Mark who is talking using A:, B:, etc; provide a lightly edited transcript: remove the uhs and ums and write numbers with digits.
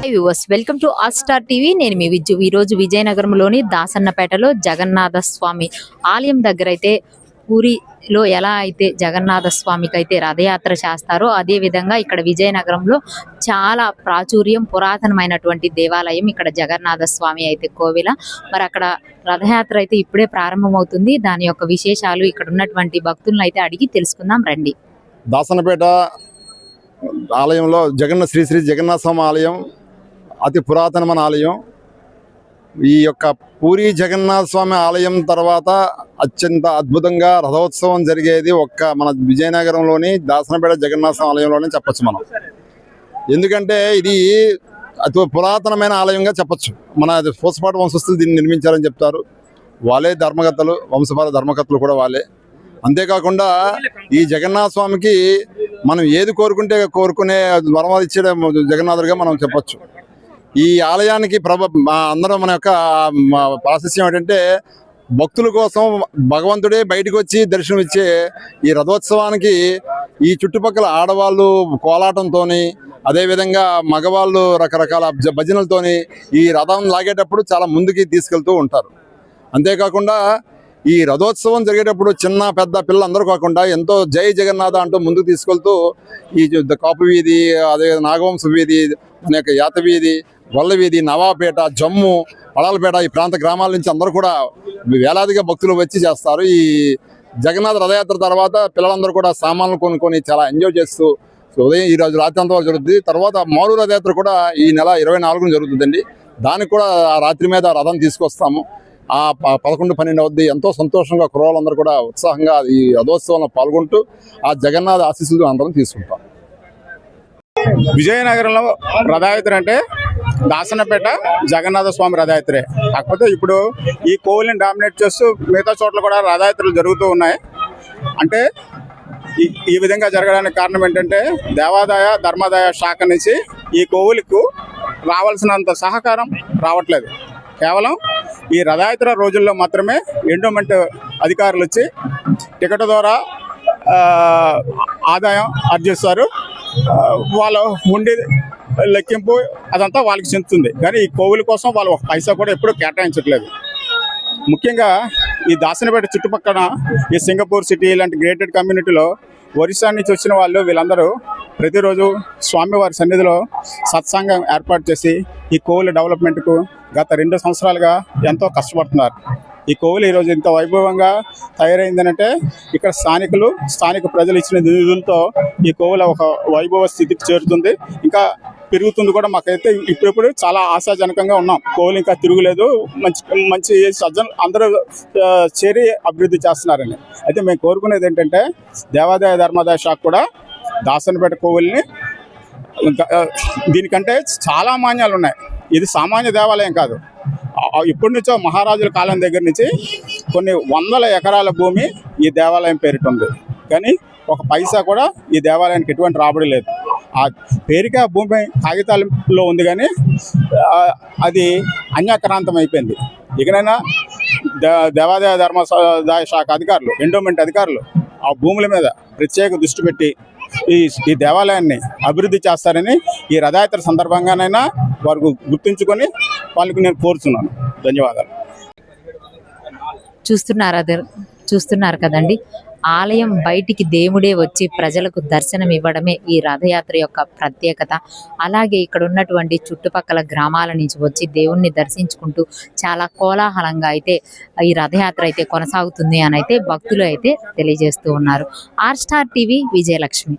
A: Hi viewers, welcome to R star TV. నేను మీ విజ్జు. ఈరోజు విజయనగరంలోని దాసన్నపేటలో జగన్నాథ స్వామి ఆలయం దగ్గర అయితే పూరిలో ఎలా అయితే జగన్నాథ స్వామికి అయితే రథయాత్ర చేస్తారో అదే విధంగా ఇక్కడ విజయనగరంలో చాలా ప్రాచుర్యం పురాతనమైనటువంటి దేవాలయం ఇక్కడ జగన్నాథ స్వామి అయితే కోవిల. మరి అక్కడ రథయాత్ర అయితే ఇప్పుడే ప్రారంభమవుతుంది. దాని యొక్క విశేషాలు ఇక్కడ ఉన్నటువంటి భక్తులను అయితే అడిగి తెలుసుకుందాం రండి.
B: దాసన్నపేట ఆలయంలో శ్రీ శ్రీ జగన్నాథ స్వామి ఆలయం అతి పురాతనమైన ఆలయం. ఈ యొక్క పూరి జగన్నాథ స్వామి ఆలయం తర్వాత అత్యంత అద్భుతంగా రథోత్సవం జరిగేది మన విజయనగరంలోని దాసన్నపేట జగన్నాథ స్వామి ఆలయంలోనే చెప్పచ్చు మనం. ఎందుకంటే ఇది అతి పురాతనమైన ఆలయంగా చెప్పచ్చు. మన పూసపాటి వంశస్థులు దీన్ని నిర్మించారని చెప్తారు. వాళ్ళే ధర్మకర్తలు, వంశపాల ధర్మకర్తలు కూడా వాళ్ళే. అంతేకాకుండా ఈ జగన్నాథ స్వామికి మనం ఏది కోరుకునే వరమాలు ఇచ్చే జగన్నాథుడిగా మనం చెప్పచ్చు. ఈ ఆలయానికి అందరూ మన యొక్క ప్రాశస్యం ఏంటంటే భక్తుల కోసం భగవంతుడే బయటకు వచ్చి దర్శనం ఇచ్చే ఈ రథోత్సవానికి ఈ చుట్టుపక్కల ఆడవాళ్ళు కోలాటంతో, అదేవిధంగా మగవాళ్ళు రకరకాల భజనలతోని ఈ రథం లాగేటప్పుడు చాలా ముందుకి తీసుకెళ్తూ ఉంటారు. అంతేకాకుండా ఈ రథోత్సవం జరిగేటప్పుడు చిన్న పెద్ద పిల్లలందరూ కాకుండా ఎంతో జై జగన్నాథ అంటూ ముందుకు తీసుకెళ్తూ ఈ కాపు వీధి, అదే నాగవంశ వీధి, మన యొక్క యాత వీధి, గొల్ల వీధి, నవాపేట, జమ్ము, పడాలపేట ఈ ప్రాంత గ్రామాల నుంచి అందరూ కూడా వేలాదిగా భక్తులు వచ్చి చేస్తారు. ఈ జగన్నాథ రథయాత్ర తర్వాత పిల్లలందరూ కూడా సామాన్లు కొనుక్కొని చాలా ఎంజాయ్ చేస్తూ ఉదయం ఈ రోజు రాత్రి అంతా జరుగుతుంది. తర్వాత మారు రథయాత్ర కూడా ఈ నెల 24న జరుగుతుందండి. దానికి కూడా ఆ రాత్రి మీద రథం తీసుకొస్తాము. ఆ 11-12 అవుద్ది. ఎంతో సంతోషంగా కుర్రోళ్ళందరూ కూడా ఉత్సాహంగా ఈ రథోత్సవంలో పాల్గొంటూ ఆ జగన్నాథ ఆశీస్సులు అందరం తీసుకుంటాం.
C: విజయనగరంలో రథయాత్ర అంటే దాసన్నపేట జగన్నాథ స్వామి రథయాత్రే. కాకపోతే ఇప్పుడు ఈ కోవిల్ని డామినేట్ చేస్తూ మిగతా చోట్ల కూడా రథయాత్రలు జరుగుతూ ఉన్నాయి. అంటే ఈ విధంగా జరగడానికి కారణం ఏంటంటే దేవాదాయ ధర్మాదాయ శాఖ నుంచి ఈ కోవిలకు రావాల్సినంత సహకారం రావట్లేదు. కేవలం ఈ రథయాత్ర రోజుల్లో మాత్రమే ఎండోమెంట్ అధికారులు వచ్చి టికెట్ ద్వారా ఆదాయం ఆర్జిస్తారు. వాళ్ళు ఉండి లెక్కింపు అదంతా వాళ్ళకి చెందుతుంది. కానీ ఈ కోవిల కోసం వాళ్ళు ఒక పైసా కూడా ఎప్పుడూ కేటాయించట్లేదు. ముఖ్యంగా ఈ దాసన్నపేట చుట్టుపక్కల ఈ సింగపూర్ సిటీ ఇలాంటి గ్రేటెడ్ కమ్యూనిటీలో ఒరిస్సా నుంచి వచ్చిన వాళ్ళు వీళ్ళందరూ ప్రతిరోజు స్వామివారి సన్నిధిలో సత్సంగం ఏర్పాటు చేసి ఈ కోవిల డెవలప్మెంట్కు గత 2 సంవత్సరాలుగా ఎంతో కష్టపడుతున్నారు. ఈ కోవిలు ఈరోజు ఇంత వైభవంగా తయారైందనంటే ఇక్కడ స్థానిక ప్రజలు ఇచ్చిన నిధులతో ఈ కోవిల ఒక వైభవ స్థితికి చేరుతుంది. ఇంకా పెరుగుతుంది కూడా. మాకైతే ఇప్పుడిప్పుడు చాలా ఆశాజనకంగా ఉన్నాం. కోవిలు ఇంకా తిరుగులేదు, మంచి సజ్జలు అందరూ చేరి అభివృద్ధి చేస్తున్నారని. అయితే మేము కోరుకునేది ఏంటంటే దేవాదాయ ధర్మాదాయ శాఖ కూడా దాసన్నపేట కోవిల్ని దీనికంటే చాలా మాన్యాలు ఉన్నాయి. ఇది సామాన్య దేవాలయం కాదు. ఇప్పటి నుంచో మహారాజుల కాలం దగ్గర నుంచి కొన్ని వందల ఎకరాల భూమి ఈ దేవాలయం పేరిట ఉంది. కానీ ఒక పైసా కూడా ఈ దేవాలయానికి ఎటువంటి రాబడి లేదు. ఆ పేరుకే భూమి కాగితాలలో ఉంది, కానీ అది అన్యాక్రాంతం అయిపోయింది. ఇకనైనా దేవాదాయ ధర్మదాయ శాఖ అధికారులు, ఎండోమెంట్ అధికారులు ఆ భూముల మీద ప్రత్యేక దృష్టి పెట్టి ఈ దేవాలయాన్ని అభివృద్ధి చేస్తారని ఈ రథయాత్ర సందర్భంగానైనా వారు గుర్తుంచుకొని వాళ్ళకి నేను కోరుతున్నాను. ధన్యవాదాలు.
A: చూస్తున్నారు కదండి, ఆలయం బయటికి దేవుడే వచ్చి ప్రజలకు దర్శనం ఇవ్వడమే ఈ రథయాత్ర యొక్క ప్రత్యేకత. అలాగే ఇక్కడ ఉన్నటువంటి చుట్టుపక్కల గ్రామాల నుంచి వచ్చి దేవుణ్ణి దర్శించుకుంటూ చాలా కోలాహలంగా అయితే ఈ రథయాత్ర అయితే కొనసాగుతుంది అని అయితే భక్తులు అయితే తెలియజేస్తూ ఉన్నారు. R star TV, Vijayalakshmi.